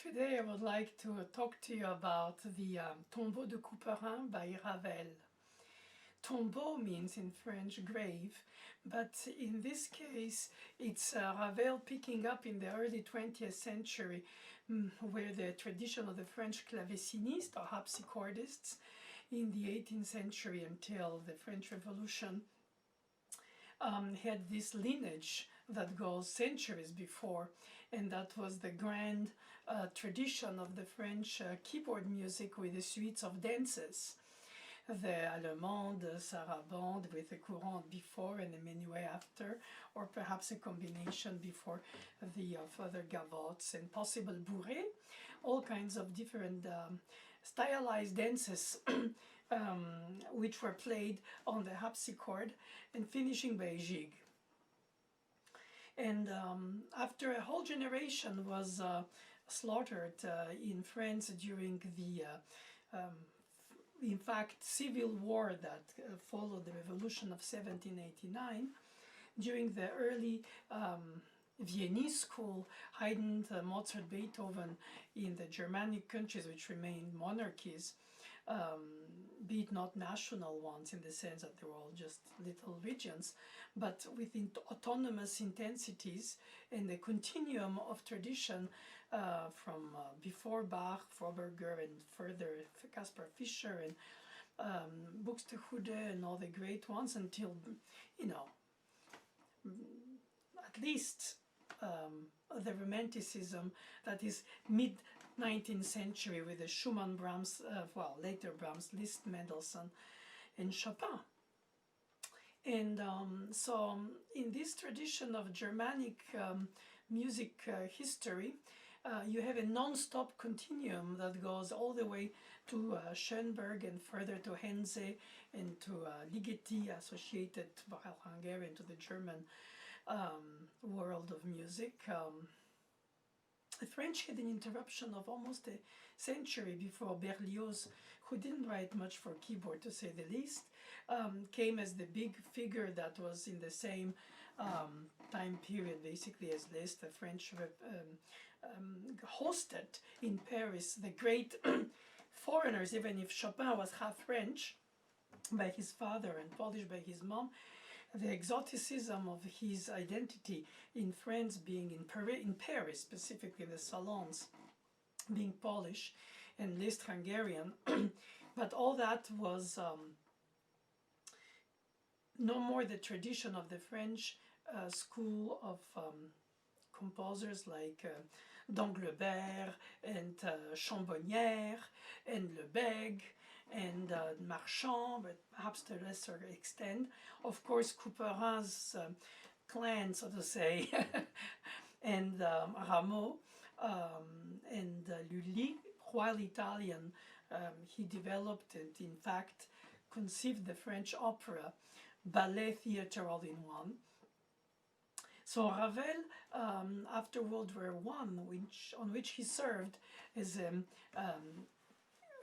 Today I would like to talk to you about the Tombeau de Couperin by Ravel. Tombeau means in French grave, but in this case it's Ravel picking up in the early 20th century where the tradition of the French clavecinists or harpsichordists in the 18th century until the French Revolution had this lineage that goes centuries before, and that was the grand tradition of the French keyboard music with the suites of dances. The Allemande, the Sarabande with the courant before and the minuet after, or perhaps a combination before the further gavottes and possible bourrées, all kinds of different stylized dances which were played on the harpsichord and finishing by a jig. And after a whole generation was slaughtered in France during the in fact, civil war that followed the revolution of 1789, during the early Viennese school, Haydn, Mozart, Beethoven in the Germanic countries which remained monarchies, be it not national ones in the sense that they were all just little regions, but with autonomous intensities and a continuum of tradition from before Bach, Froberger, and further Caspar Fischer and Buxtehude and all the great ones until, you know, at least the Romanticism that is mid-19th century with the Schumann, Brahms, well, later Brahms, Liszt, Mendelssohn, and Chopin. And so in this tradition of Germanic music history, you have a non-stop continuum that goes all the way to Schoenberg and further to Henze and to Ligeti, associated to Hungarian, to the German world of music. The French had an interruption of almost a century before Berlioz, who didn't write much for keyboard to say the least, came as the big figure that was in the same time period basically as Liszt. The French hosted in Paris the great foreigners, even if Chopin was half French by his father and Polish by his mom. The exoticism of his identity in France being in Paris, specifically the salons, being Polish and Liszt Hungarian, but all that was no more the tradition of the French school of composers like Danglebert and Chambonnière and Lebègue and Marchand, but perhaps to a lesser extent. Of course, Couperin's clan, so to say, and Rameau and Lully, while Italian, he developed and in fact conceived the French opera, ballet, theater all in one. So Ravel, after World War I, on which he served as a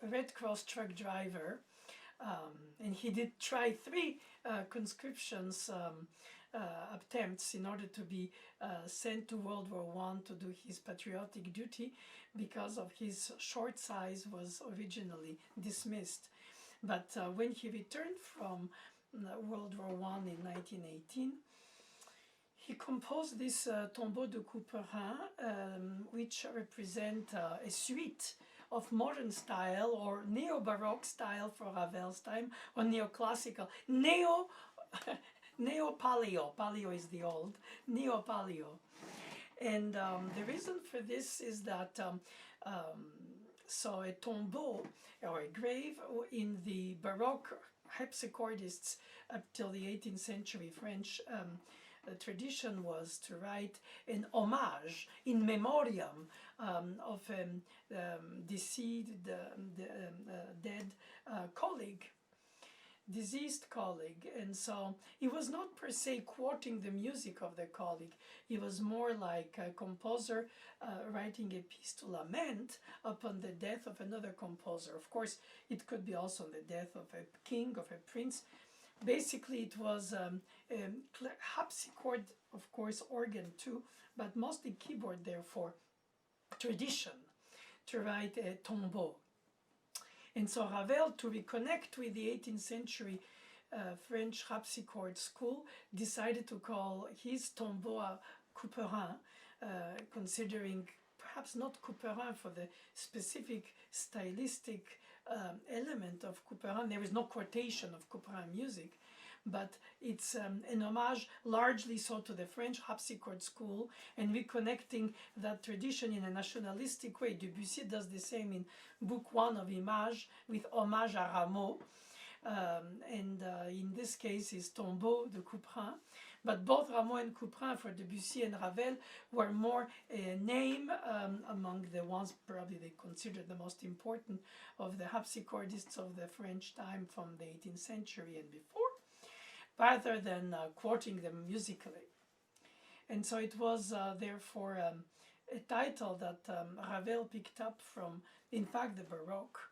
Red Cross truck driver, and he did try 3 conscriptions attempts in order to be sent to World War I to do his patriotic duty, because of his short size was originally dismissed. But when he returned from World War I in 1918, he composed this Tombeau de Couperin, which represent a suite of modern style or neo-baroque style for Ravel's time, or neoclassical, neo-paleo, paleo is the old, neo-paleo. And the reason for this is that so a tombeau, or a grave, in the Baroque harpsichordists up till the 18th century French tradition was to write an homage in memoriam of a deceased, dead colleague, deceased colleague. And so he was not per se quoting the music of the colleague. He was more like a composer writing a piece to lament upon the death of another composer. Of course, it could be also the death of a king, of a prince. Basically, it was harpsichord, of course, organ too, but mostly keyboard, therefore, tradition. to write a Tombeau. And so Ravel, to reconnect with the 18th century French harpsichord school, decided to call his Tombeau a Couperin, considering perhaps not Couperin for the specific stylistic element of Couperin. There is no quotation of Couperin music, but it's an homage largely so to the French harpsichord school and reconnecting that tradition in a nationalistic way. Debussy does the same in Book 1 of Images with Hommage à Rameau, and in this case is Tombeau de Couperin. But both Rameau and Couperin for Debussy and Ravel were more a name among the ones probably they considered the most important of the harpsichordists of the French time from the 18th century and before, rather than quoting them musically. And so it was therefore a title that Ravel picked up from, in fact, the Baroque,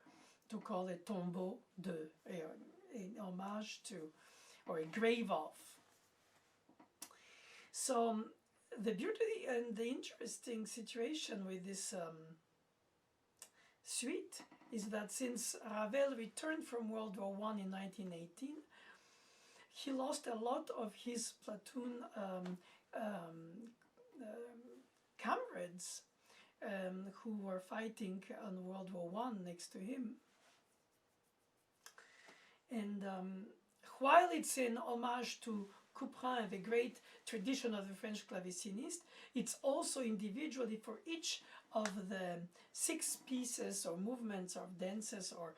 to call it Tombeau de, in homage to, or a grave of. So the beauty and the interesting situation with this suite is that since Ravel returned from World War I in 1918, he lost a lot of his platoon comrades who were fighting on World War I next to him. And while it's an homage to Couperin, the great tradition of the French clavecinist, it's also individually for each of the 6 pieces or movements or dances or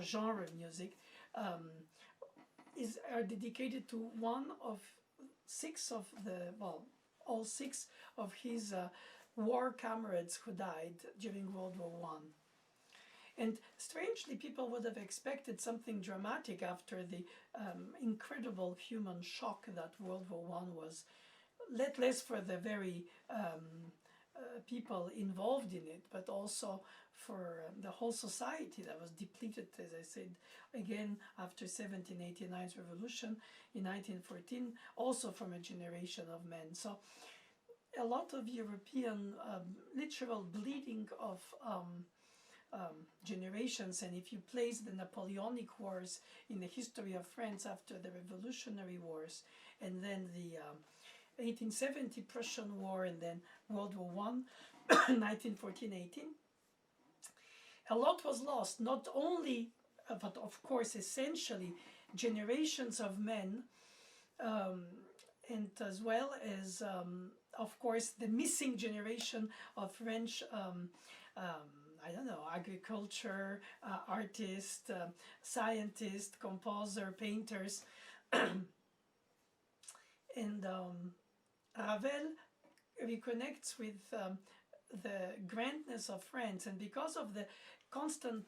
genre of music are dedicated to one of 6 of the, well, all 6 of his war comrades who died during World War I. And strangely, people would have expected something dramatic after the incredible human shock that World War I was, let less for the very people involved in it, but also for the whole society that was depleted, as I said, again, after 1789's revolution in 1914, also from a generation of men. So a lot of European literal bleeding of generations, and if you place the Napoleonic Wars in the history of France after the Revolutionary Wars, and then the 1870 Prussian War, and then World War I, 1914-18, a lot was lost, not only, but of course, essentially, generations of men, and as well as, of course, the missing generation of French I don't know, agriculture, artists, scientists, composer, painters. And Ravel reconnects with the grandness of France, and because of the constant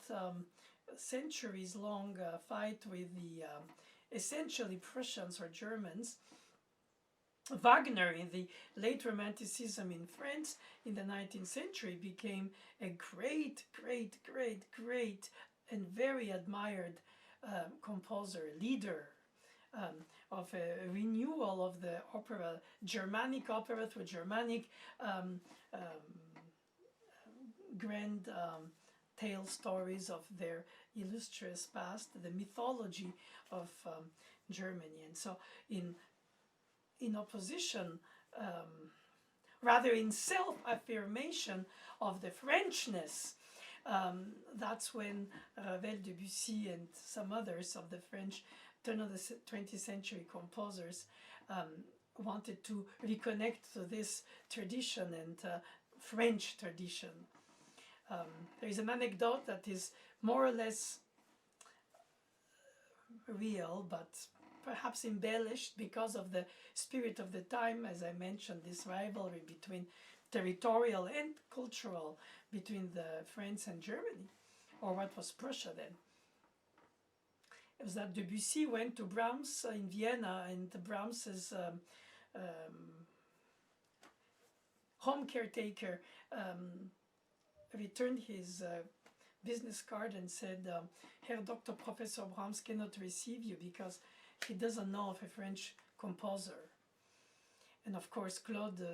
centuries-long fight with the essentially Prussians or Germans, Wagner, in the late Romanticism in France in the 19th century, became a great, and very admired composer, leader of a renewal of the opera, Germanic opera through Germanic grand tale stories of their illustrious past, the mythology of Germany. And so in opposition, rather in self-affirmation of the Frenchness, that's when Ravel, Debussy, and some others of the French turn of the 20th century composers wanted to reconnect to this tradition and French tradition. There is an anecdote that is more or less real, but perhaps embellished because of the spirit of the time, as I mentioned, this rivalry between territorial and cultural between the France and Germany, or what was Prussia then. It was that Debussy went to Brahms in Vienna, and Brahms's home caretaker returned his business card and said, Herr Dr. Professor Brahms cannot receive you because he doesn't know of a French composer. And of course, Claude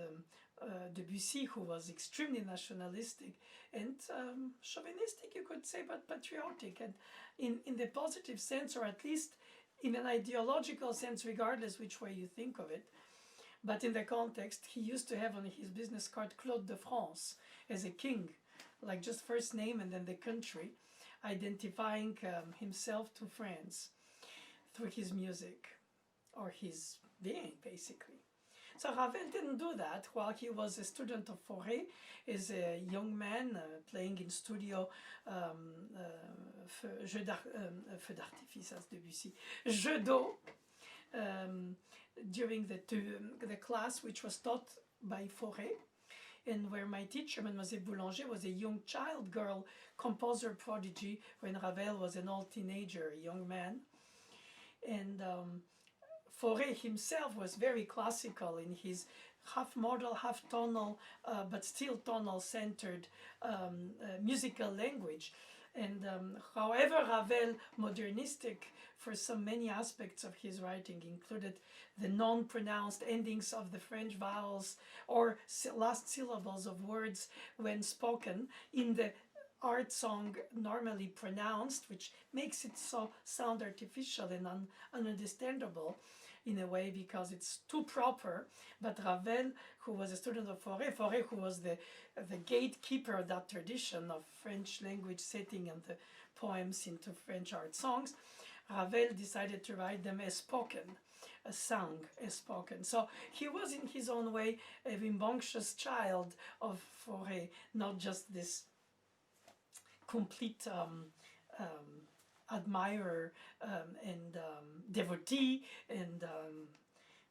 Debussy, who was extremely nationalistic and chauvinistic, you could say, but patriotic, and in the positive sense, or at least in an ideological sense, regardless which way you think of it. But in the context, he used to have on his business card Claude de France as a king, like just first name and then the country, identifying himself to France through his music, or his being, basically. So Ravel didn't do that while he was a student of Fauré, as a young man playing in studio Feu d'artifice as Debussy, Jeu d'eau, during the class which was taught by Fauré, and where my teacher, Mademoiselle Boulanger, was a young child girl composer prodigy when Ravel was an old teenager, a young man. And Fauré himself was very classical in his half modal, half tonal, but still tonal centered musical language. And however Ravel, modernistic for so many aspects of his writing, included the non-pronounced endings of the French vowels or last syllables of words when spoken in the art song normally pronounced, which makes it so sound artificial and ununderstandable in a way because it's too proper. But Ravel, who was a student of Fauré, who was the gatekeeper of that tradition of French language setting and the poems into French art songs, Ravel decided to write them as spoken, as sung, as spoken. So he was in his own way a rambunctious child of Fauré, not just this complete admirer and devotee, and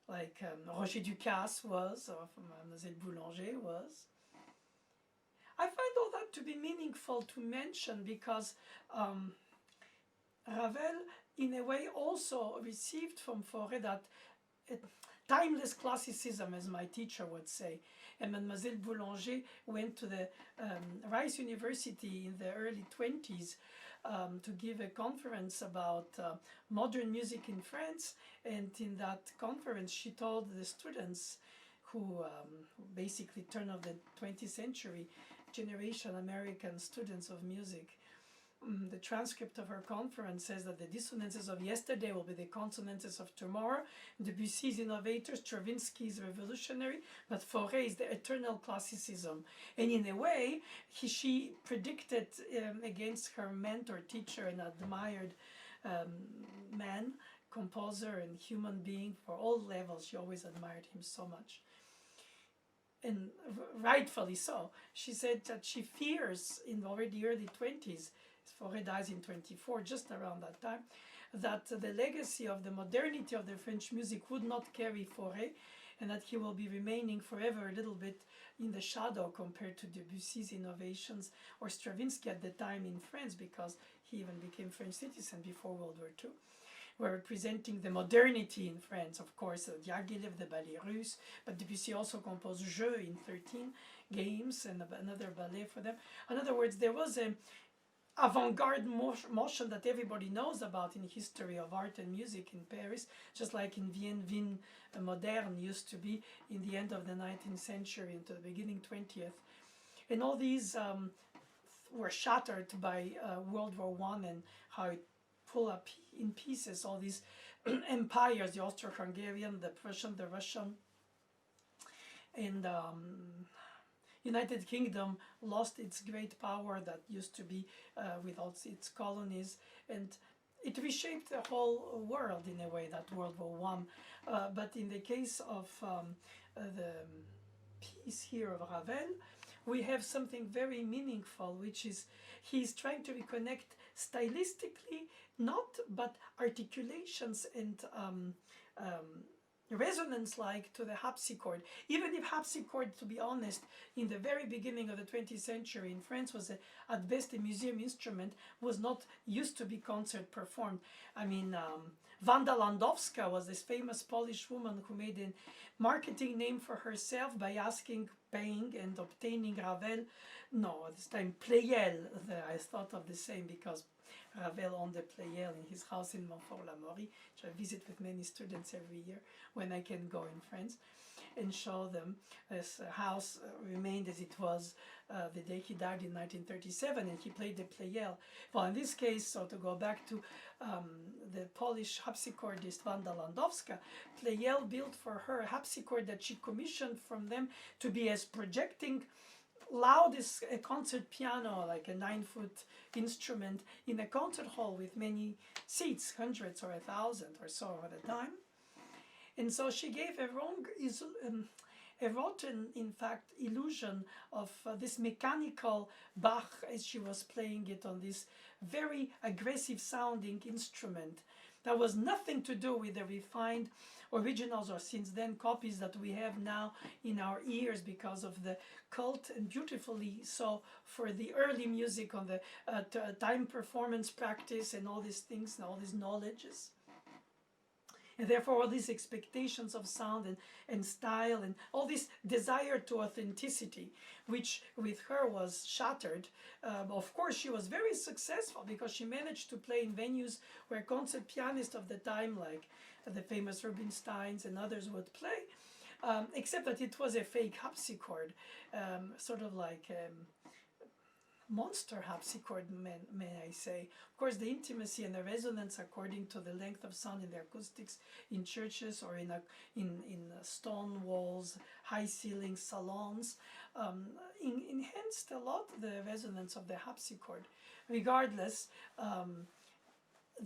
like Roger Ducasse was, or Mademoiselle Boulanger was. I find all that to be meaningful to mention because Ravel, in a way, also received from Fauré that timeless classicism, as my teacher would say. And Mademoiselle Boulanger went to the Rice University in the early 20s to give a conference about modern music in France. And in that conference, she told the students who basically turn of the 20th century generation American students of music, the transcript of her conference says that the dissonances of yesterday will be the consonances of tomorrow. Debussy's innovators, Stravinsky's revolutionary, but Fauré is the eternal classicism. And in a way, she predicted against her mentor, teacher, and admired man, composer, and human being for all levels. She always admired him so much. And rightfully so. She said that she fears in already early 20s, Fauré dies in 24, just around that time, that the legacy of the modernity of the French music would not carry Fauré, and that he will be remaining forever a little bit in the shadow compared to Debussy's innovations or Stravinsky at the time in France, because he even became French citizen before World War II. We're representing the modernity in France, of course, Diaghilev, the ballet Russe, but Debussy also composed Jeux in 13 games and another ballet for them. In other words, there was a avant-garde motion that everybody knows about in history of art and music in Paris, just like in Wien moderne used to be in the end of the 19th century into the beginning 20th. And all these were shattered by World War I and how it pulled up in pieces all these empires, the Austro-Hungarian, the Prussian, the Russian, and United Kingdom lost its great power that used to be with all its colonies, and it reshaped the whole world in a way, that World War I. But in the case of the piece here of Ravel, we have something very meaningful, which is he's trying to reconnect stylistically, but articulations and resonance like to the harpsichord. Even if harpsichord, to be honest, in the very beginning of the 20th century in France was at best a museum instrument, was not used to be concert performed. I mean, Wanda Landowska was this famous Polish woman who made a marketing name for herself by paying and obtaining Ravel. No, this time Pleyel. I thought of the same because Ravel owned the Pleyel in his house in Montfort-l'Amaury, which I visit with many students every year when I can go in France. and show them. This house remained as it was the day he died in 1937, and he played the Pleyel. Well, in this case, so to go back to the Polish harpsichordist Wanda Landowska, Pleyel built for her a harpsichord that she commissioned from them to be as projecting loud as a concert piano, like a 9-foot instrument in a concert hall with many seats, hundreds or 1,000 or so at a time. And so she gave a wrong, a rotten, in fact, illusion of this mechanical Bach as she was playing it on this very aggressive sounding instrument. That was nothing to do with the refined originals or since then copies that we have now in our ears because of the cult and beautifully so for the early music on the time performance practice and all these things and all these knowledges. And therefore all these expectations of sound and style and all this desire to authenticity, which with her was shattered. Of course, she was very successful because she managed to play in venues where concert pianists of the time, like the famous Rubinsteins and others, would play, except that it was a fake harpsichord, sort of like monster harpsichord, may I say. Of course, the intimacy and the resonance according to the length of sound in the acoustics in churches or in stone walls, high ceiling salons, enhanced a lot the resonance of the harpsichord. Regardless,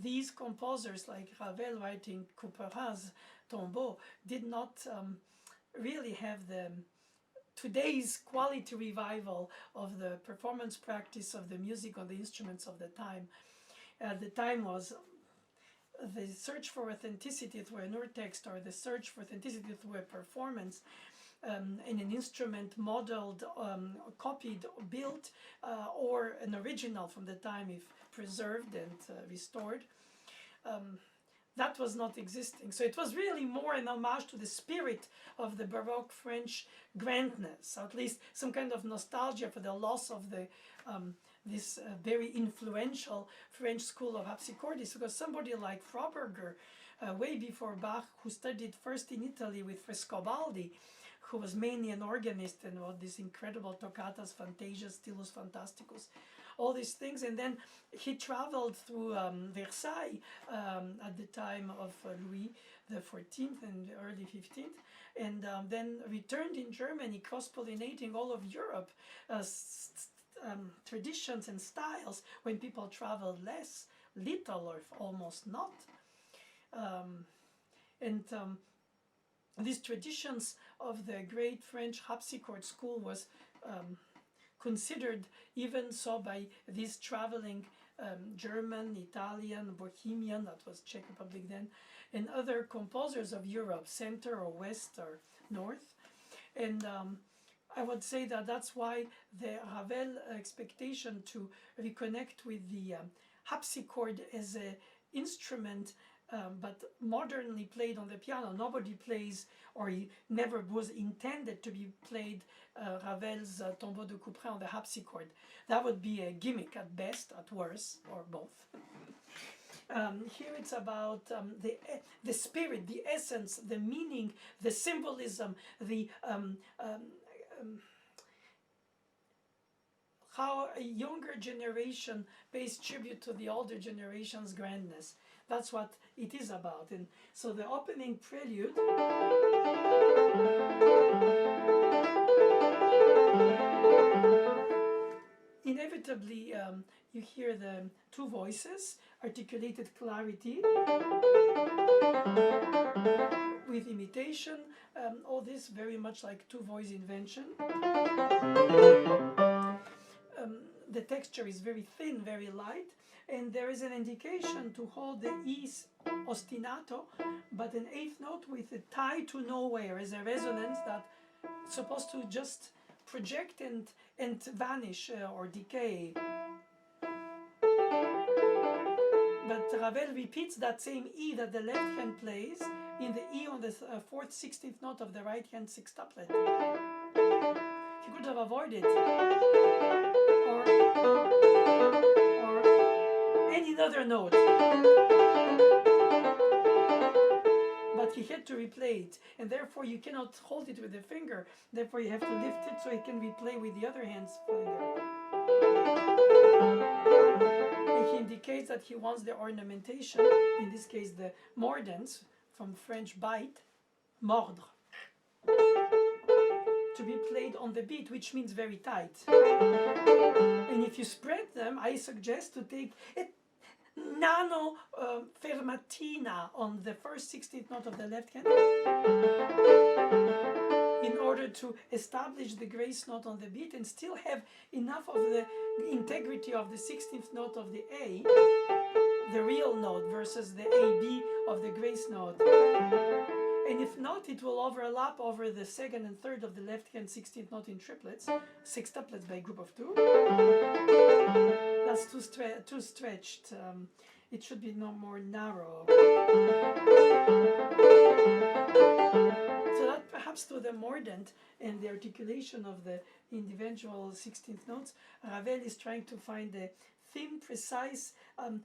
these composers like Ravel writing Couperin's Tombeau did not really have the today's quality revival of the performance practice of the music on the instruments of the time. At the time was the search for authenticity through an urtext or the search for authenticity through a performance in an instrument modeled, copied, built, or an original from the time if preserved and restored. That was not existing. So it was really more an homage to the spirit of the Baroque French grandness, or at least some kind of nostalgia for the loss of the this very influential French school of harpsichordists, because somebody like Froberger, way before Bach, who studied first in Italy with Frescobaldi, who was mainly an organist and wrote these incredible toccatas, fantasias, stilus fantasticus, all these things, and then he traveled through Versailles at the time of Louis the 14th and early 15th, and then returned in Germany, cross-pollinating all of Europe, traditions and styles when people traveled little or almost not. These traditions of the great French harpsichord school was considered even so by these traveling German, Italian, Bohemian, that was Czech Republic then, and other composers of Europe, center or west or north. And I would say that that's why the Ravel expectation to reconnect with the harpsichord as an instrument, but modernly played on the piano. Nobody plays, or he never was intended to be played Ravel's Tombeau de Couperin on the harpsichord. That would be a gimmick at best, at worst, or both. Here it's about the spirit, the essence, the meaning, the symbolism, the how a younger generation pays tribute to the older generation's grandness. That's what it is about. And so the opening prelude inevitably you hear the two voices, articulated clarity with imitation, all this very much like two-voice invention. The texture is very thin, very light, and there is an indication to hold the E ostinato, but an eighth note with a tie to nowhere as a resonance that's supposed to just project and vanish or decay. But Ravel repeats that same E that the left hand plays in the E on the 4th, 16th note of the right hand sextuplet. He could have avoided, or any other note. but he had to replay it, and therefore you cannot hold it with the finger. Therefore you have to lift it so it can replay with the other hand's finger. And he indicates that he wants the ornamentation, in this case the mordents, from French bite, mordre, to be played on the beat, which means very tight. And if you spread them, I suggest to take it nano fermatina on the first 16th note of the left hand, in order to establish the grace note on the beat and still have enough of the integrity of the 16th note of the A, the real note, versus the AB of the grace note. And if not, it will overlap over the second and third of the left hand 16th note in triplets, sextuplets by group of two. That's too stretched. It should be no more narrow. So that perhaps to the mordent and the articulation of the individual 16th notes, Ravel is trying to find a thin, precise,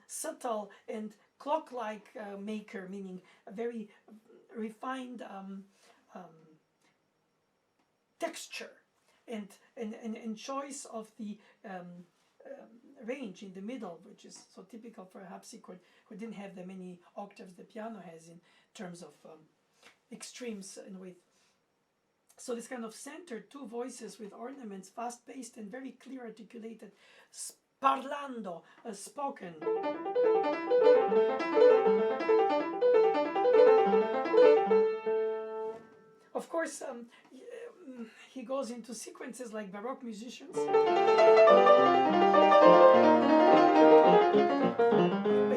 subtle, and clock-like maker, meaning a very refined texture and choice of the range in the middle, which is so typical for a harpsichord who didn't have the many octaves the piano has in terms of extremes and width. So this kind of centered two voices with ornaments, fast-paced and very clear articulated, parlando, spoken. Of course, he goes into sequences like Baroque musicians, but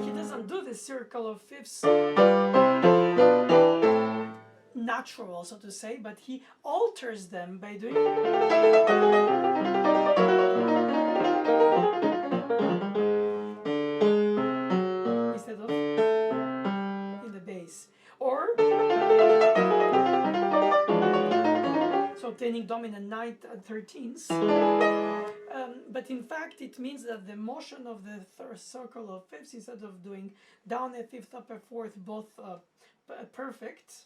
he doesn't do the circle of fifths natural, so to say, but he alters them by doing instead of in the bass, or so obtaining dominant ninth and 13ths. But in fact, it means that the motion of the circle of fifths, instead of doing down a fifth, up a fourth, both perfect,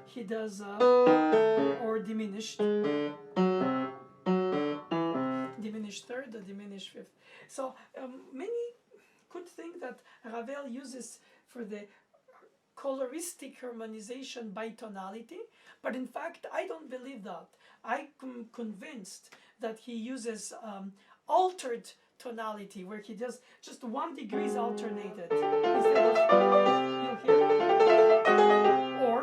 he does or diminished third or diminished fifth. So many could think that Ravel uses for the coloristic harmonization by tonality, but in fact I don't believe that. I'm convinced that he uses altered tonality, where he does just 1 degree alternated instead of you hear, or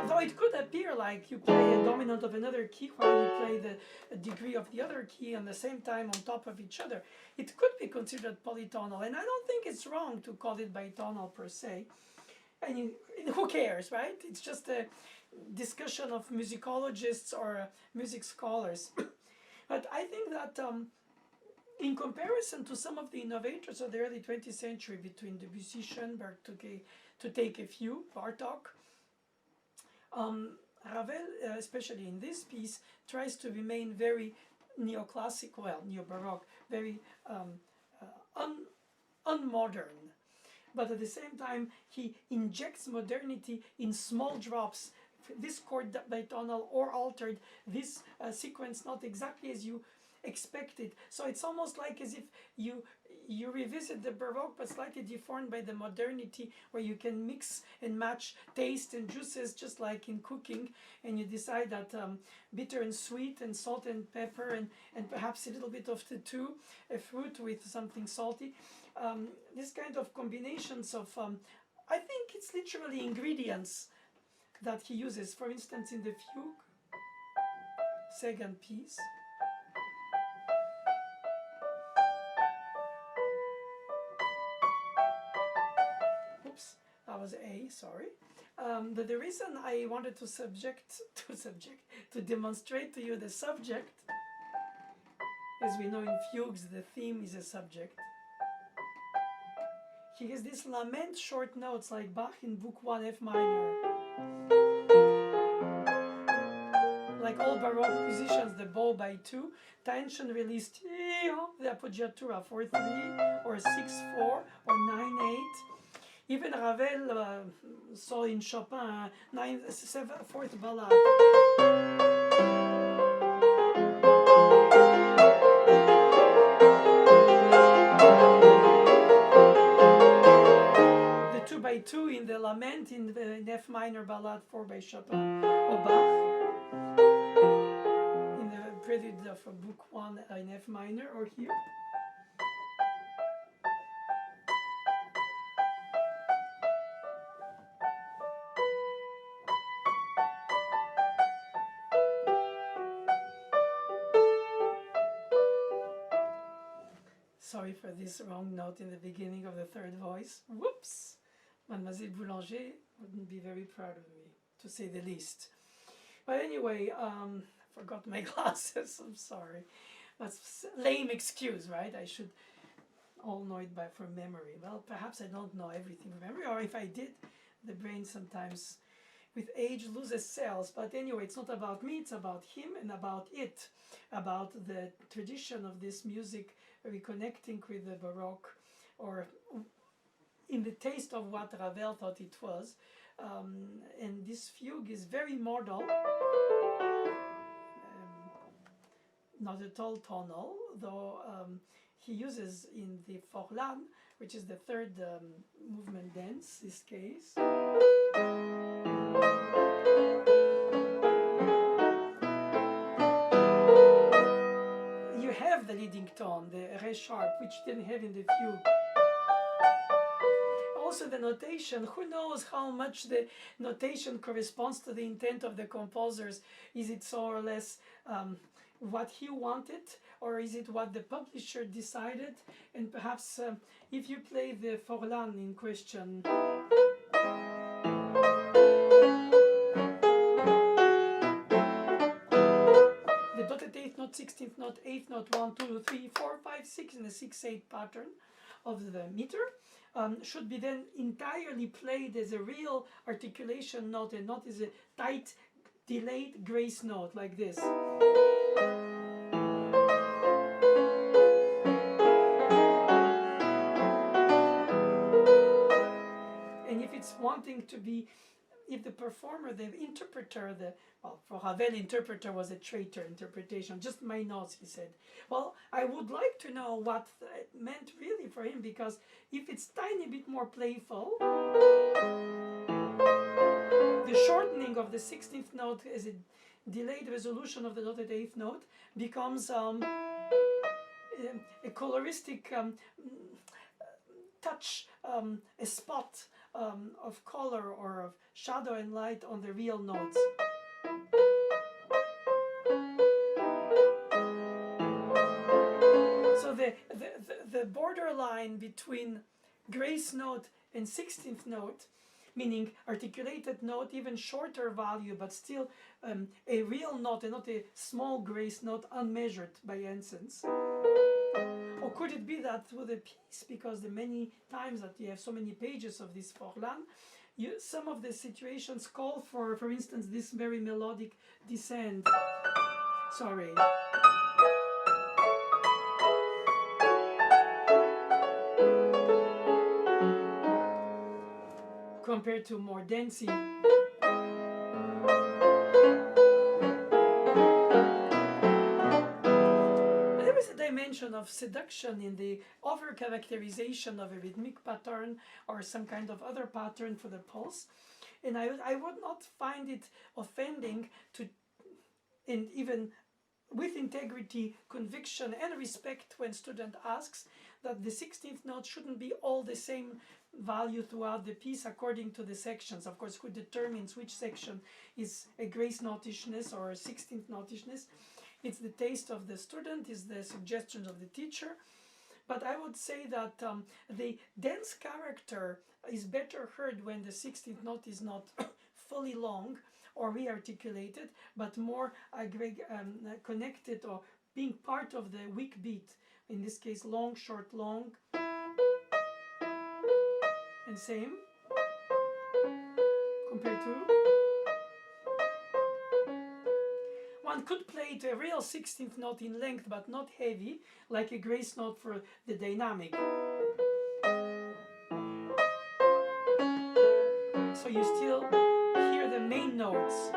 though it could appear like you play a dominant of another key while you play the degree of the other key on the same time on top of each other, it could be considered polytonal, and I don't think it's wrong to call it bitonal per se. I mean, who cares, right? It's just a discussion of musicologists or music scholars. But I think that in comparison to some of the innovators of the early 20th century, between Debussy, Schoenberg, to take a few, Bartók, Ravel, especially in this piece, tries to remain very neoclassic, well, neo-Baroque, very unmodern. But at the same time, he injects modernity in small drops. This chord bitonal or altered, this sequence not exactly as you expected. So it's almost like as if you revisit the Baroque but slightly deformed by the modernity, where you can mix and match taste and juices just like in cooking, and you decide that bitter and sweet and salt and pepper and perhaps a little bit of the two, a fruit with something salty. This kind of combinations of, I think it's literally ingredients that he uses. For instance, in the fugue, second piece, oops, that was A, sorry. But the reason I wanted to demonstrate to you the subject, as we know in fugues, the theme is a subject. He has these lament short notes like Bach in Book 1 F minor, like all Baroque musicians, the bow by 2, tension released, the appoggiatura 4-3 or 6-4 or 9-8. Even Ravel saw in Chopin 4th ballade. The 2x2 in the Lament in the F minor ballade 4 by Chopin or Bach. In the Prelude of Book 1 in F minor or here. Sorry for this wrong note in the beginning of the third voice. Whoops! Mademoiselle Boulanger wouldn't be very proud of me, to say the least. But anyway, I forgot my glasses. I'm sorry. That's a lame excuse, right? I should all know it from memory. Well, perhaps I don't know everything from memory, or if I did, the brain sometimes, with age, loses cells. But anyway, it's not about me, it's about him and about it, about the tradition of this music reconnecting with the Baroque, or in the taste of what Ravel thought it was. And this fugue is very modal, not at all tonal, though he uses in the Forlan, which is the third movement dance, this case. You have the leading tone, the Ré sharp, which you didn't have in the fugue. Also the notation, who knows how much the notation corresponds to the intent of the composers? Is it so or less what he wanted, or is it what the publisher decided? And perhaps if you play the Forlan in question, the dotted 8th note, 16th note, 8th note, 1, 2, 3, 4, 5, 6 in the 6-8 pattern of the meter, should be then entirely played as a real articulation note, and not as a tight, delayed grace note like this. And if it's wanting to be, if the performer, the interpreter, well, for Ravel, interpreter was a traitor interpretation, just my notes, he said. Well, I would like to know what it meant really for him, because if it's tiny bit more playful, the shortening of the 16th note as a delayed resolution of the dotted 8th note becomes a coloristic touch, a spot of color or of shadow and light on the real notes. So the borderline between grace note and 16th note, meaning articulated note, even shorter value, but still a real note and not a small grace note unmeasured by incense. Or could it be that with a piece, because the many times that you have so many pages of this Forlan, some of the situations call for instance, this very melodic descent. Sorry. Compared to more dancing. There is a dimension of seduction in the over-characterization of a rhythmic pattern or some kind of other pattern for the pulse. And I would not find it offending to, and even with integrity, conviction, and respect, when student asks that the 16th note shouldn't be all the same value throughout the piece according to the sections. Of course, who determines which section is a grace notishness or a 16th notishness? It's the taste of the student, is the suggestions of the teacher. But I would say that the dense character is better heard when the 16th note is not fully long or re-articulated, but more connected or being part of the weak beat. In this case, long, short, long, and same, compared to. one could play it a real 16th note in length, but not heavy, like a grace note for the dynamic. So you still hear the main notes,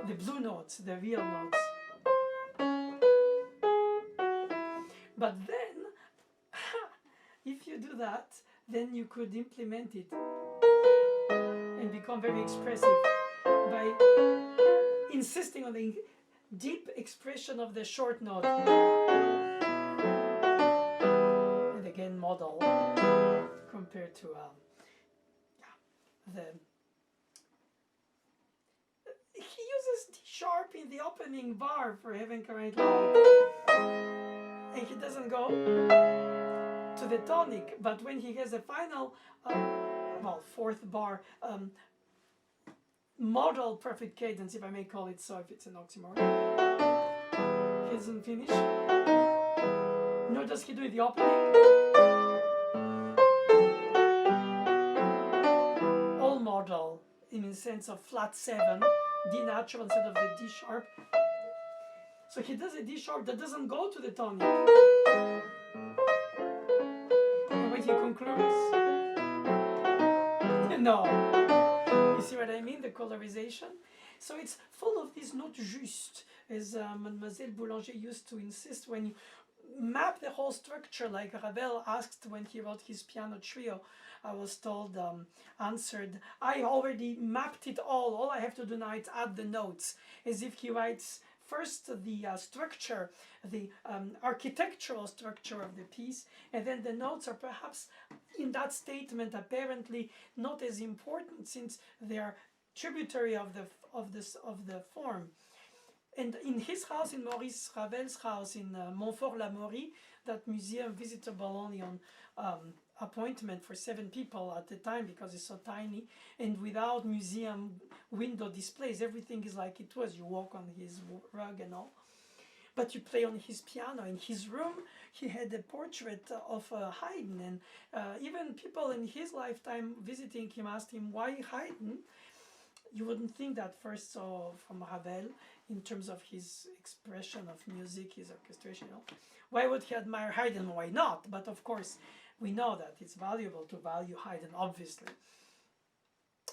the blue notes, the real notes. But then, if you do that, then you could implement it and become very expressive by insisting on the deep expression of the short note. And again, modal compared to he uses D sharp in the opening bar for Heaven Crying Loud, and he doesn't go to the tonic, but when he has a final fourth bar, modal perfect cadence, if I may call it so, if it's an oxymoron, he doesn't finish, nor does he do it the opening. All modal in the sense of flat 7, D natural instead of the D sharp. So he does a D sharp that doesn't go to the tonic. And when he concludes, no. You see what I mean? The colorization. So it's full of these notes juste, as Mademoiselle Boulanger used to insist. When you map the whole structure, like Ravel asked when he wrote his piano trio, I was told, answered, I already mapped it all I have to do now is add the notes, as if he writes first the structure, the architectural structure of the piece, and then the notes are perhaps in that statement apparently not as important, since they are tributary of the form. And in his house, in Maurice Ravel's house in Montfort-l'Amaury, that museum visitable only on appointment for 7 people at the time because it's so tiny, and without museum window displays, everything is like it was. You walk on his rug and all. But you play on his piano. In his room, he had a portrait of Haydn, and even people in his lifetime visiting him asked him, why Haydn? You wouldn't think that first so from Ravel in terms of his expression of music, his orchestration. Why would he admire Haydn? Why not? But of course, we know that it's valuable to value Haydn, obviously.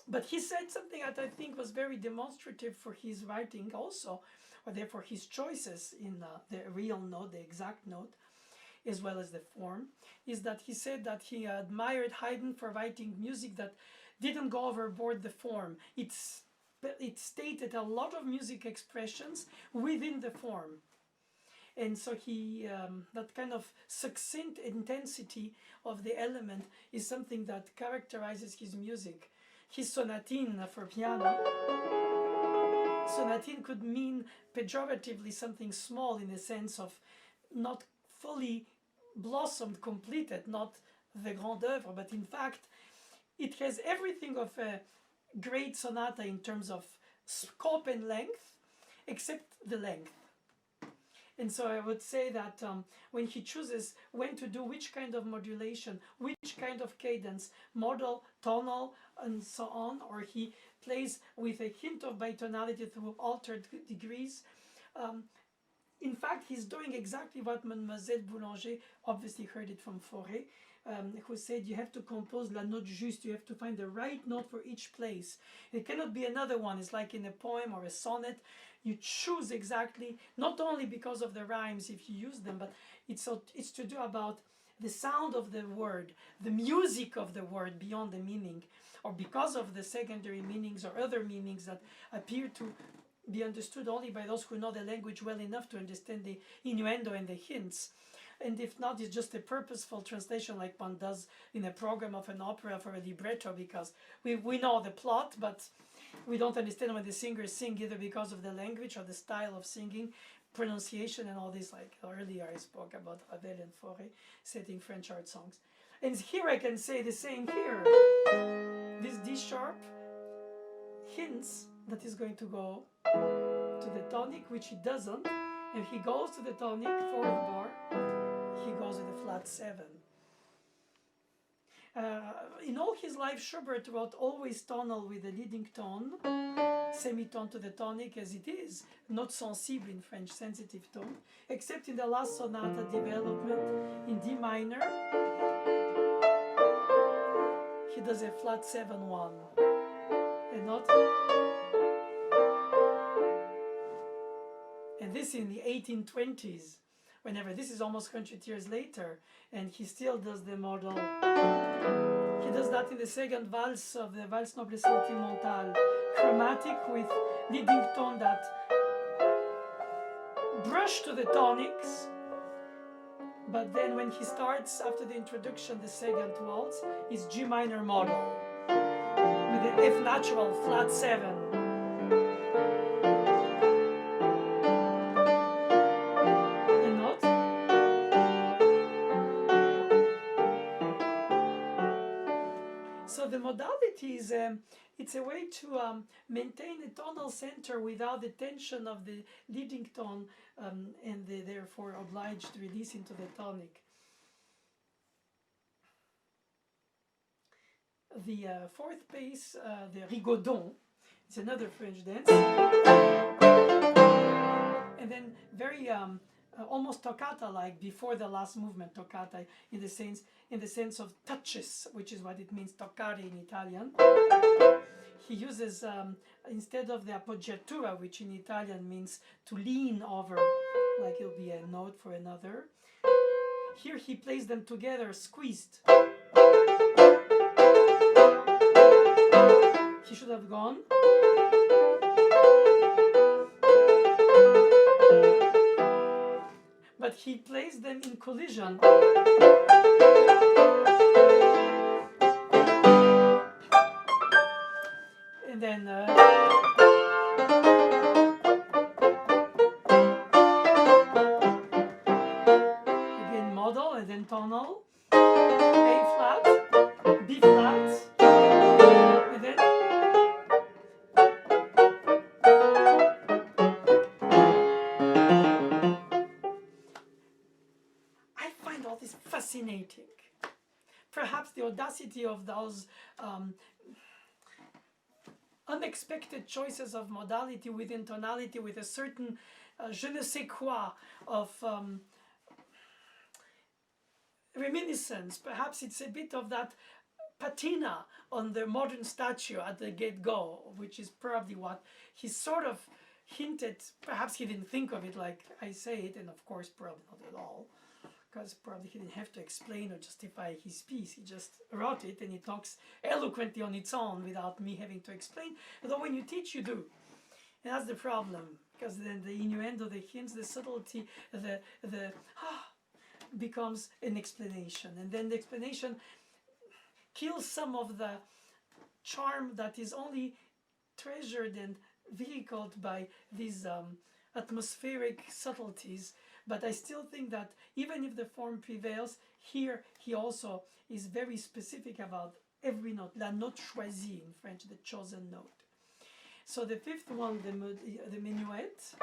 But he said something that I think was very demonstrative for his writing also, or therefore his choices in the real note, the exact note, as well as the form, is that he said that he admired Haydn for writing music that didn't go overboard the form. It stated a lot of music expressions within the form. And so he, that kind of succinct intensity of the element is something that characterizes his music. His sonatine for piano, sonatine could mean pejoratively something small in the sense of not fully blossomed, completed, not the grand oeuvre, but in fact, it has everything of a great sonata in terms of scope and length, except the length. And so I would say that when he chooses when to do which kind of modulation, which kind of cadence, modal, tonal, and so on, or he plays with a hint of bitonality through altered degrees, in fact, he's doing exactly what Mademoiselle Boulanger obviously heard it from Fauré, who said you have to compose la note juste, you have to find the right note for each place. It cannot be another one. It's like in a poem or a sonnet. You choose exactly, not only because of the rhymes if you use them, but it's to do about the sound of the word, the music of the word beyond the meaning, or because of the secondary meanings or other meanings that appear to be understood only by those who know the language well enough to understand the innuendo and the hints. And if not, it's just a purposeful translation like one does in a program of an opera for a libretto, because we know the plot, but we don't understand when the singers sing, either because of the language or the style of singing, pronunciation and all this. Like earlier I spoke about Ravel and Fauré setting French art songs. And here I can say the same here. This D sharp hints that he's going to go to the tonic, which he doesn't. If he goes to the tonic, 4th bar, he goes with a flat 7. In all his life, Schubert wrote always tonal with a leading tone, semitone to the tonic as it is, not sensible in French, sensitive tone, except in the last sonata development in D minor. He does a flat 7-1 and not. And this in the 1820s, whenever this is almost 100 years later, and he still does the model. He does that in the second valse of the Valse Noble Sentimentale, chromatic with leading tone that brush to the tonics, but then when he starts after the introduction, the second waltz is G minor model with an F natural flat 7. So the modality is it's a way to maintain a tonal center without the tension of the leading tone and the therefore obliged release into the tonic. The fourth pace, the rigodon, it's another French dance, and then very almost toccata-like before the last movement, toccata in the sense of touches, which is what it means, toccare in Italian. He uses instead of the appoggiatura, which in Italian means to lean over, like it'll be a note for another. Here he plays them together, squeezed. He should have gone. But he plays them in collision. And then again model and then tonal. A flat, B flat, and then I find all this fascinating. Perhaps the audacity of those unexpected choices of modality within tonality with a certain je ne sais quoi of reminiscence. Perhaps it's a bit of that patina on the modern statue at the get-go, which is probably what he sort of hinted. Perhaps he didn't think of it like I say it, and of course probably not at all, because probably he didn't have to explain or justify his piece. He just wrote it and he talks eloquently on its own without me having to explain. Although when you teach, you do. And that's the problem, because then the innuendo, the hints, the subtlety, the becomes an explanation. And then the explanation kills some of the charm that is only treasured and vehicled by these atmospheric subtleties. But I still think that even if the form prevails, here he also is very specific about every note, la note choisie in French, the chosen note. So the fifth one, the minuet.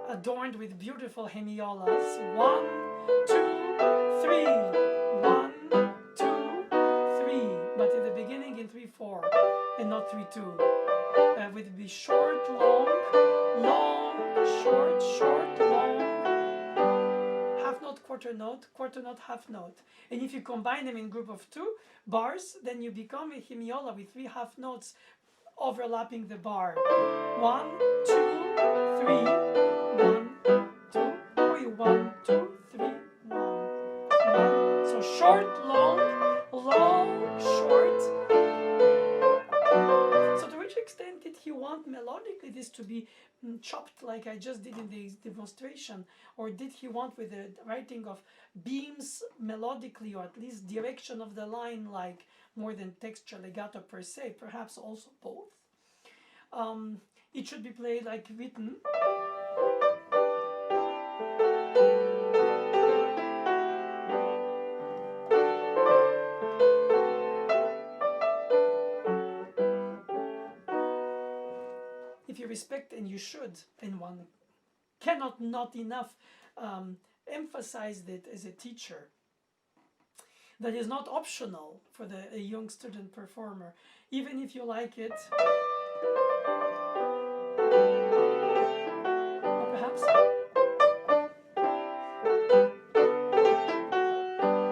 Adorned with beautiful hemiolas. 1, 2, 3. 1, 2, 3. But in the beginning in 3/4 and not 3/2. Would be short, long, long, short, short, long, half note, quarter note, half note. And if you combine them in group of 2 bars, then you become a hemiola with 3 half notes overlapping the bar. 1, 2, 3, 1, 2, or you 1, 2, 3, 1, 1. So short, long, long, short. So to which extent did he want melodically this to be chopped like I just did in the demonstration, or did he want with the writing of beams melodically, or at least direction of the line, like more than texture legato per se, perhaps also both? It should be played like written. If you respect, and you should, and one cannot not enough emphasized it as a teacher, that is not optional for a young student performer, even if you like it. Or perhaps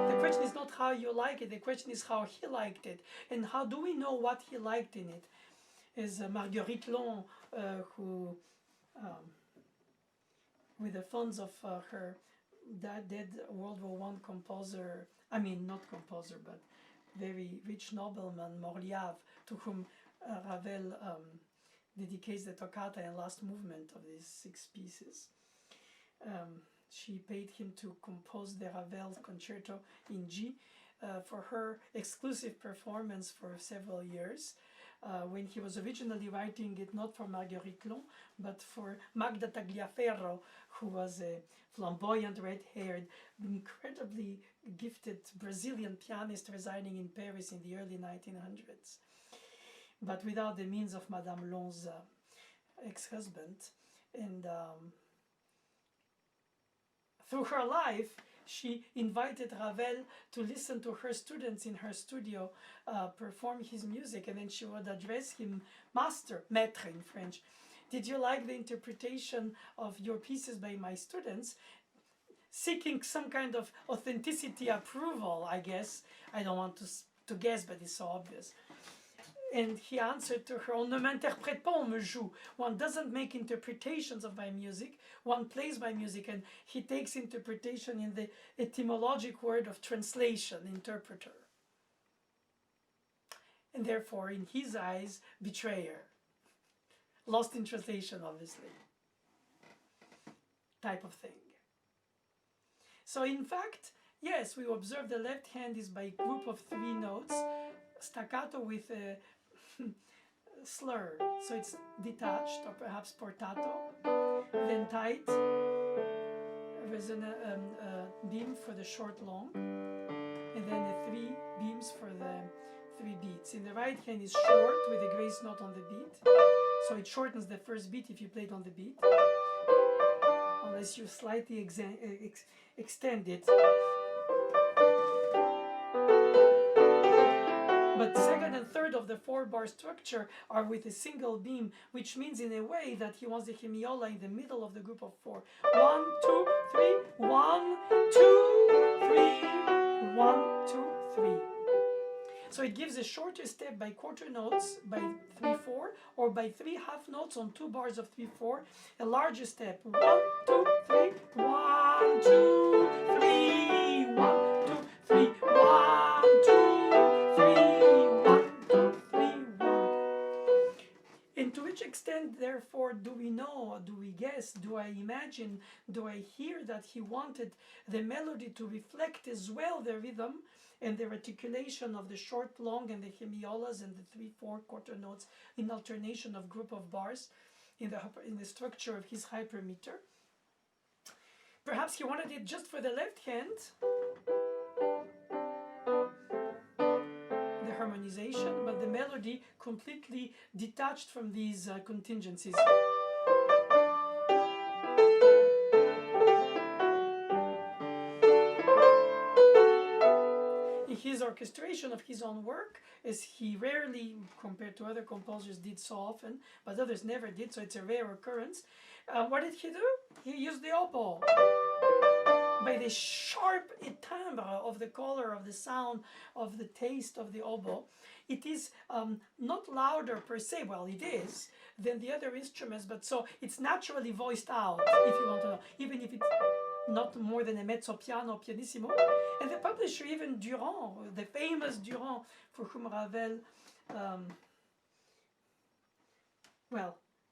the question is not how you like it, the question is how he liked it, and how do we know what he liked in it. Is Marguerite Long, who, with the funds of her dead World War I composer, I mean not composer, but very rich nobleman, Morliave, to whom Ravel dedicates the Toccata and last movement of these 6 pieces. She paid him to compose the Ravel concerto in G for her exclusive performance for several years. When he was originally writing it not for Marguerite Long, but for Magda Tagliaferro, who was a flamboyant, red-haired, incredibly gifted Brazilian pianist residing in Paris in the early 1900s, but without the means of Madame Long's ex-husband. And through her life, she invited Ravel to listen to her students in her studio perform his music, and then she would address him, master, maître in French. Did you like the interpretation of your pieces by my students? Seeking some kind of authenticity approval, I guess. I don't want to guess, but it's so obvious. And he answered to her, on ne m'interprète pas, on me joue. One doesn't make interpretations of my music, one plays my music. And he takes interpretation in the etymologic word of translation, interpreter. And therefore, in his eyes, betrayer. Lost in translation, obviously. Type of thing. So in fact, yes, we observe the left hand is by group of 3 notes, staccato with a slur, so it's detached or perhaps portato, then tight, beam for the short long, and then the 3 beams for the 3 beats. In the right hand is short with a grace note on the beat, so it shortens the first beat if you play it on the beat, unless you slightly extend it. But second and third of the 4-bar structure are with a single beam, which means in a way that he wants the hemiola in the middle of the group of 4. 1, 2, 3, 1, 2, 3, 1, 2, 3. So it gives a shorter step by quarter notes by 3, 4, or by 3 half notes on 2 bars of 3, 4. A larger step, 1, 2, 3, 1, 2, 3, 1, 2, 3, 1, 2, 3, 1, 2, 3, 1. And to which extent, therefore, do we know, do we guess, do I imagine, do I hear that he wanted the melody to reflect as well the rhythm and the articulation of the short, long, and the hemiolas and the 3, 4 quarter notes in alternation of group of bars in the structure of his hypermeter? Perhaps he wanted it just for the left hand, the harmonization, but the melody completely detached from these contingencies. His orchestration of his own work, as he rarely, compared to other composers, did so often, but others never did, so it's a rare occurrence. What did he do? He used the oboe. By the sharp timbre of the color, of the sound, of the taste of the oboe, it is not louder per se, well it is, than the other instruments, but so it's naturally voiced out, if you want to know, even if it's not more than a mezzo piano, pianissimo. And the publisher, even Durand, the famous Durand, for whom Ravel,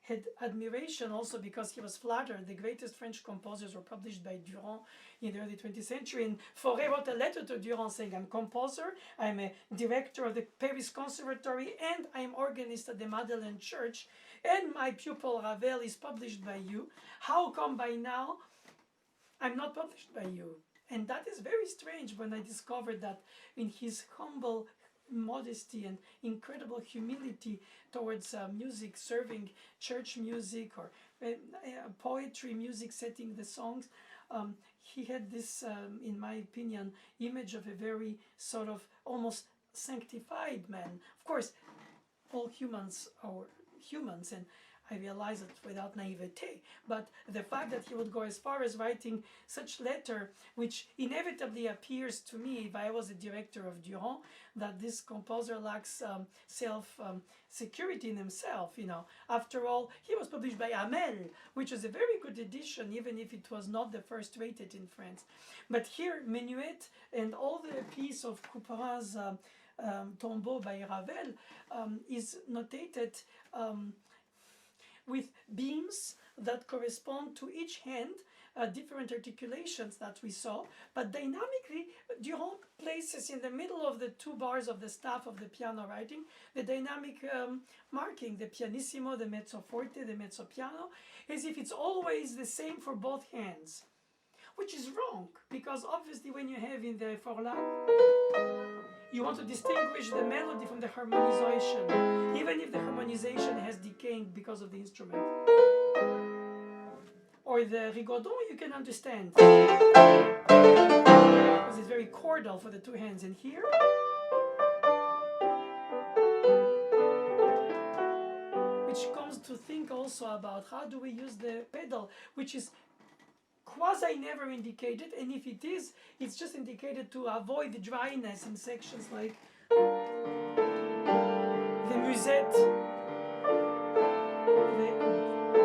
had admiration also because he was flattered. The greatest French composers were published by Durand in the early 20th century. And Fauré wrote a letter to Durand saying, I'm composer, I'm a director of the Paris Conservatory, and I'm organist at the Madeleine Church, and my pupil Ravel is published by you. How come by now I'm not published by you? And that is very strange when I discovered that in his humble modesty and incredible humility towards music, serving church music or poetry music, setting the songs, he had this, in my opinion, image of a very sort of almost sanctified man. Of course, all humans are humans, and I realize it without naivete, but the fact that he would go as far as writing such letter, which inevitably appears to me, if I was a director of Durand, that this composer lacks self-security in himself, you know. After all, he was published by Emile, which is a very good edition, even if it was not the first rated in France. But here, Menuet and all the piece of Couperin's Tombeau by Ravel is notated with beams that correspond to each hand, different articulations that we saw, but dynamically Durand places in the middle of the two bars of the staff of the piano writing the dynamic marking, the pianissimo, the mezzo forte, the mezzo piano, as if it's always the same for both hands, which is wrong, because obviously when you have in the Forlan, you want to distinguish the melody from the harmonization, even if the harmonization has decayed because of the instrument. Or the rigodon you can understand, because it's very chordal for the two hands. And here, which comes to think also about how do we use the pedal, which is quasi never indicated, and if it is, it's just indicated to avoid the dryness in sections like the musette, the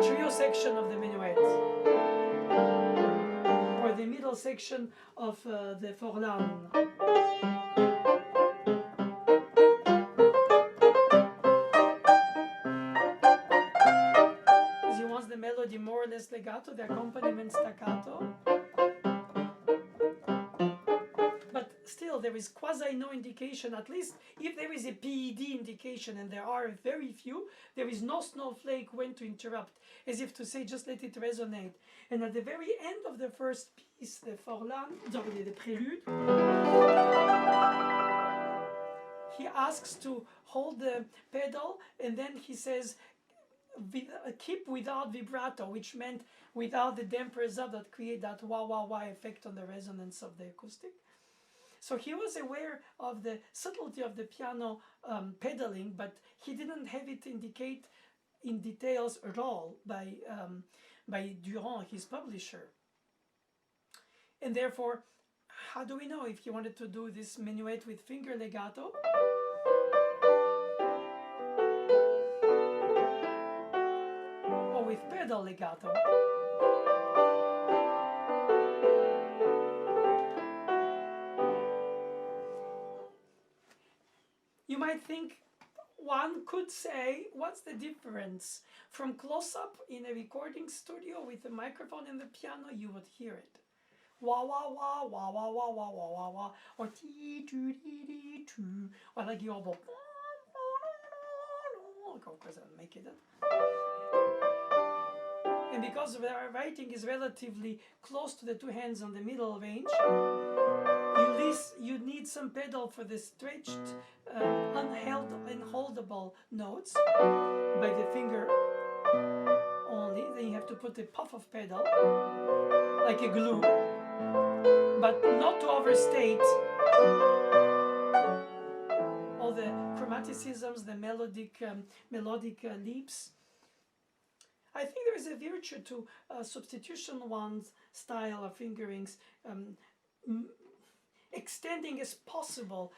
trio section of the minuet, or the middle section of the Forlan. Because he wants the melody more or less legato, the accompaniment staccato. But still, there is quasi no indication, at least if there is a PED indication, and there are very few, there is no snowflake when to interrupt, as if to say just let it resonate. And at the very end of the first piece, the Forlan, the prelude, he asks to hold the pedal, and then he says keep without vibrato, which meant without the dampers up that create that wah wah wah effect on the resonance of the acoustic. So he was aware of the subtlety of the piano pedaling, but he didn't have it indicate in details at all by Durand, his publisher. And therefore, how do we know if he wanted to do this minuet with finger legato? Or with pedal legato? You might think, one could say, what's the difference? From close-up in a recording studio with a microphone in the piano, you would hear it. Wah, wah, wah, wah, wah, wah, wah, wah, wah, wah, or ti-tu-di-di-tu, or like you all of course I'll make it up. And because the writing is relatively close to the two hands on the middle range, you need some pedal for the stretched, unholdable notes by the finger only. Then you have to put a puff of pedal, like a glue, but not to overstate all the chromaticisms, the melodic leaps. I think there is a virtue to substitution one style of fingerings, extending as possible,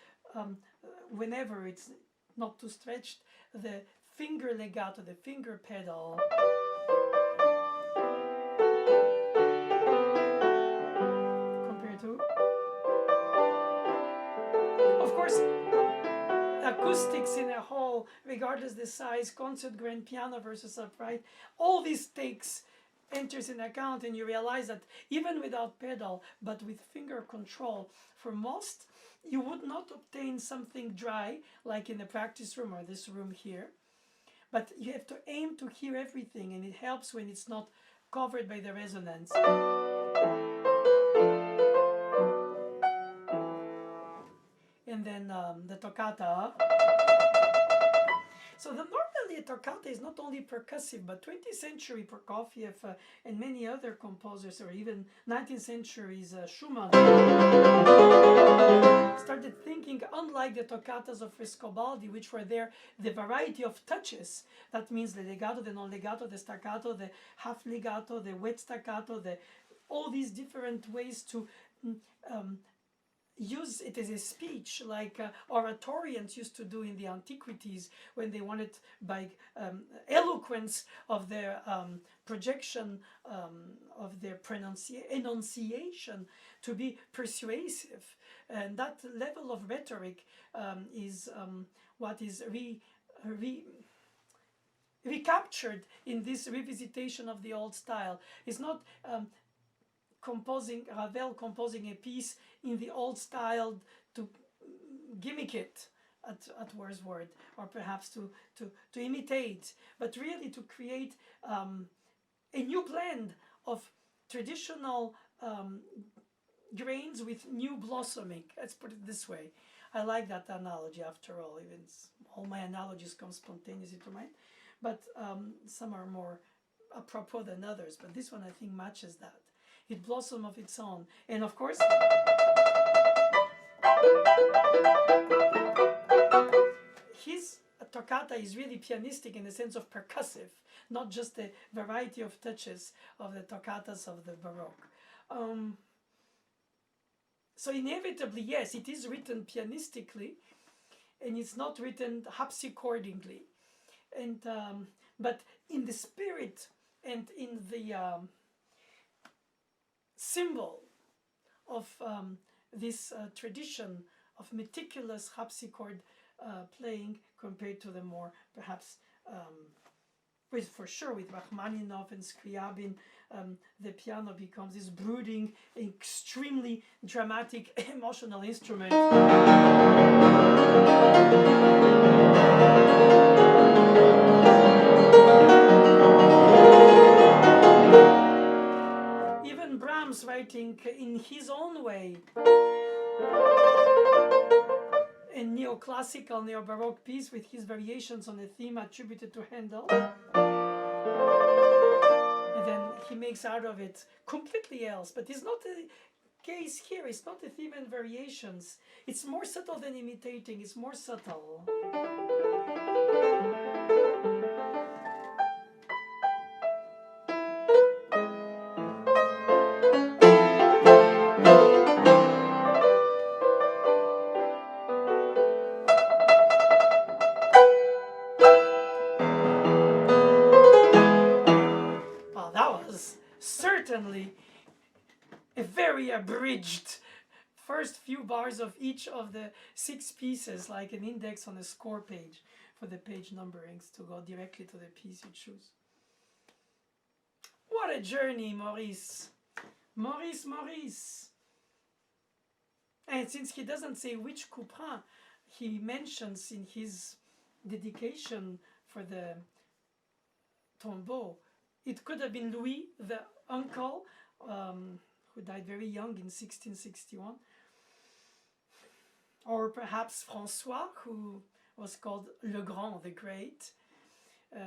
whenever it's not too stretched, the finger legato, the finger pedal. Compared to, of course, acoustics in a hall, regardless the size, concert grand piano versus upright, all these enters in account, and you realize that even without pedal, but with finger control, for most, you would not obtain something dry, like in the practice room or this room here. But you have to aim to hear everything, and it helps when it's not covered by the resonance. And then the toccata. So normally a toccata is not only percussive, but 20th century Prokofiev and many other composers, or even 19th century's Schumann, started thinking, unlike the toccatas of Frescobaldi, which were there, the variety of touches. That means the legato, the non-legato, the staccato, the half legato, the wet staccato, all these different ways to use it as a speech, like oratorians used to do in the antiquities when they wanted, by eloquence of their projection of their enunciation, to be persuasive. And that level of rhetoric is what is recaptured in this revisitation of the old style. It's not Ravel composing a piece in the old style to gimmick it at Wordsworth, or perhaps to imitate, but really to create a new blend of traditional grains with new blossoming. Let's put it this way. I like that analogy, after all. Even all my analogies come spontaneously to mind, but some are more apropos than others, but this one I think matches that. It blossoms of its own. And of course, his toccata is really pianistic in the sense of percussive, not just the variety of touches of the toccatas of the Baroque. So inevitably, yes, it is written pianistically, and it's not written harpsichordingly. And but in the spirit and in the symbol of this tradition of meticulous harpsichord playing, compared to the more perhaps for sure with Rachmaninoff and Scriabin, the piano becomes this brooding, extremely dramatic, emotional instrument. Even Brahms, writing in his own way a neoclassical, neo-baroque piece with his variations on a theme attributed to Handel, and then he makes out of it completely else. But it's not the case here. It's not the theme and variations. It's more subtle than imitating. It's more subtle. Certainly a very abridged first few bars of each of the 6 pieces, like an index on a score page for the page numberings to go directly to the piece you choose. What a journey, Maurice! Maurice! And since he doesn't say which Couperin he mentions in his dedication for the Tombeau, it could have been Louis, the uncle, who died very young in 1661, or perhaps François, who was called Le Grand, the Great, his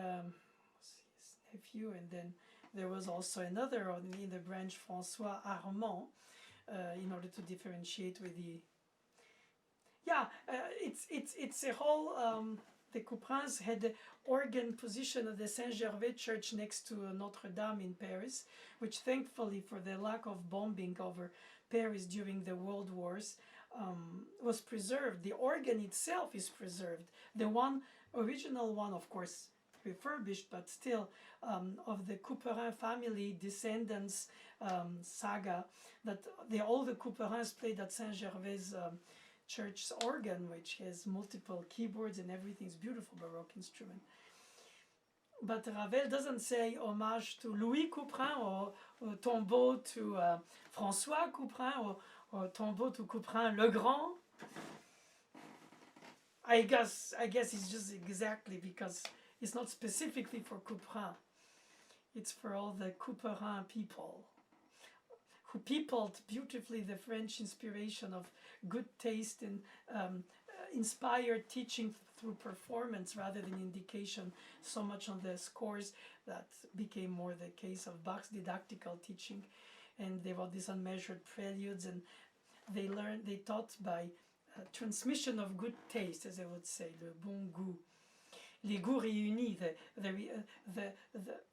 nephew, and then there was also another in the branch, François Armand, in order to differentiate with the... Yeah, it's a whole... the Couperins had the organ position of the Saint-Gervais church next to Notre Dame in Paris, which thankfully, for the lack of bombing over Paris during the World Wars, was preserved. The organ itself is preserved. The original one, of course, refurbished, but still of the Couperin family descendants saga, that all the Couperins played at Saint-Gervais church organ, which has multiple keyboards and everything's beautiful Baroque instrument. But Ravel doesn't say homage to Louis Couperin, or Tombeau to François Couperin, or Tombeau to Couperin Le Grand. I guess it's just exactly because it's not specifically for Couperin. It's for all the Couperin people who peopled beautifully the French inspiration of good taste and inspired teaching through performance rather than indication so much on the scores. That became more the case of Bach's didactical teaching, and there were these unmeasured preludes, and they taught by transmission of good taste, as I would say, le bon goût, les goûts réunis,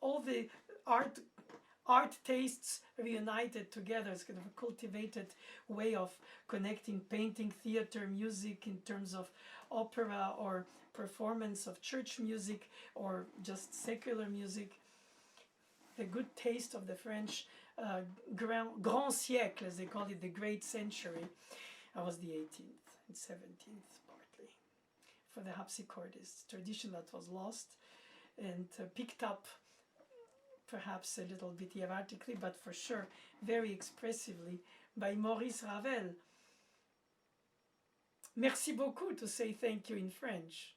all the art tastes reunited together. It's kind of a cultivated way of connecting painting, theater, music in terms of opera or performance of church music or just secular music. The good taste of the French grand siècle, as they call it, the great century. That was the 18th and 17th, partly, for the harpsichordists, tradition that was lost and picked up perhaps a little bit hierarchically, but for sure very expressively by Maurice Ravel. Merci beaucoup to say thank you in French.